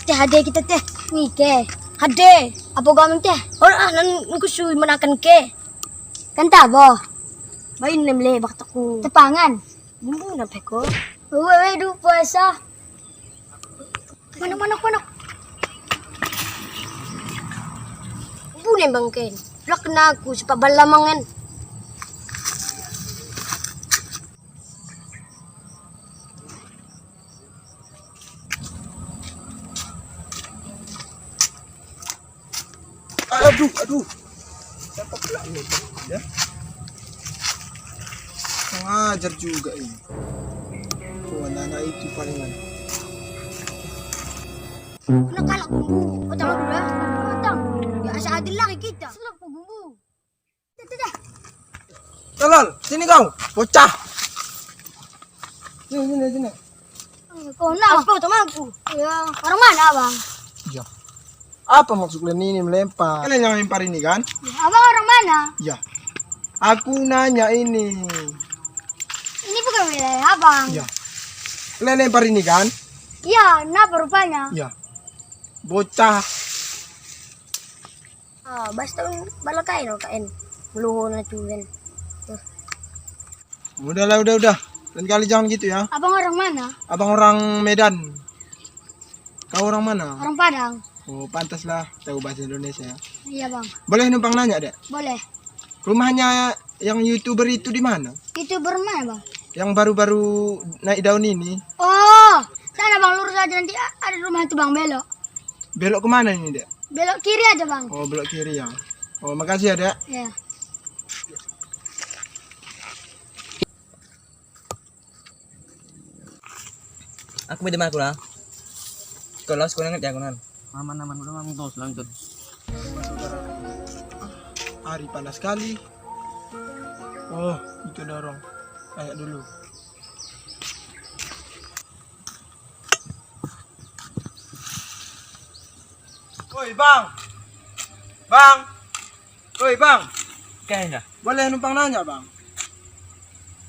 Teh hade kita teh. Ni ke. Hade. Apa gamen teh? Ora nan kusuy manakan ke. Kanta bo. Bayin nemle baktaku. Tepangan. Bumbu na peko. Wewe du puasa. Manok. Bunen bangken. Lak na aku sa pabalamangan. Aduh. Siapa pula ini? Ya. Mengajar juga ini. Oh, anak itu palingan. Nakalak bumbu. Patang dulu ya. Patang. Biasa adil lagi kita. Selap po bumbu. Dah. Tolol, sini kau, bocah. Sini. Kau nak apa temanku? Ya, orang mana abang? Ya. Apa maksud kalian ini melempar? Kalian yang lempar ini kan? Ya, abang orang mana? Ya. Aku nanya ini. Ini bukan wilayah abang. Ya. Kalian lempar ini kan? Ya, kenapa rupanya? Ya. Bocah. Ah, basta balakain o kain. Luho na tuwen. Udah. Lain kali jangan gitu ya. Abang orang mana? Abang orang Medan. Kau orang mana? Orang Padang. Oh, pantas lah tahu bahasa Indonesia ya. Iya bang. Boleh numpang nanya, Dek? Boleh. Rumahnya yang YouTuber itu di mana? Itu bermana bang? Yang baru-baru naik daun ini. Oh, sana bang lurus aja nanti ada rumah itu bang belok. Belok kemana ini, Dek? Belok kiri aja bang. Oh, belok kiri ya. Oh, makasih ya, Dek. Ya. Aku may dama ko na. Kalau sekolah ngerti aku nan. Aman udah tos lang tos. Hari panas sekali. Oh, itu dorong. Kayak dulu. Woi, Bang. Woi, Bang. Kaya na. Boleh numpang nanya, Bang?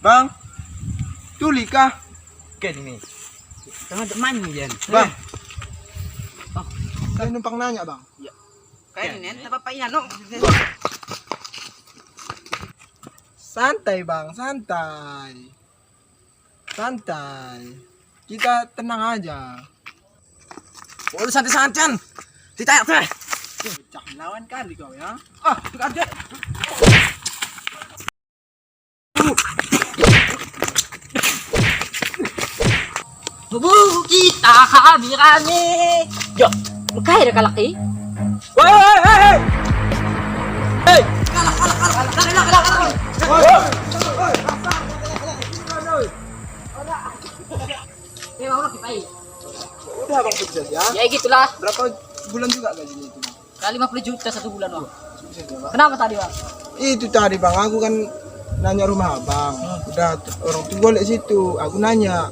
Bang? Tuli kah? Kaya ni. Tengah man yan. Bang. Boleh numpang nanya, Bang? Kaya nen, napapainan no. Santai, Bang, santai. Kita tenang aja. Oh, santai-santai. Ditanya tuh. Bocah melawan kali kau ya. Ada. Bubu kita kami. Yo, kaya kalaki. Hei! Udah Bang, sukses ya. Ya gitulah. Berapa bulan juga gajinya itu, Bang? Kali 50 juta 1 bulan, Bang. Sukses ya, Bang. Kenapa tadi, Bang? Itu tadi, Bang, aku kan nanya rumah Abang. Udah orang tuh golek situ, aku nanya.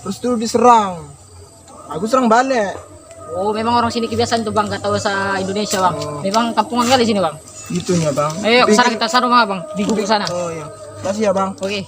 Terus tuh diserang. Aku serang balik. Oh, memang orang sini kebiasaan tuh, Bang, gak tahu bahasa Indonesia, Bang. Memang kampungan kali sini, Bang. Gitunya, Bang. Ayo, kesana kita sana rumah, Bang. Di gubuk sana. Oh iya. Makasih ya, Bang. Oke.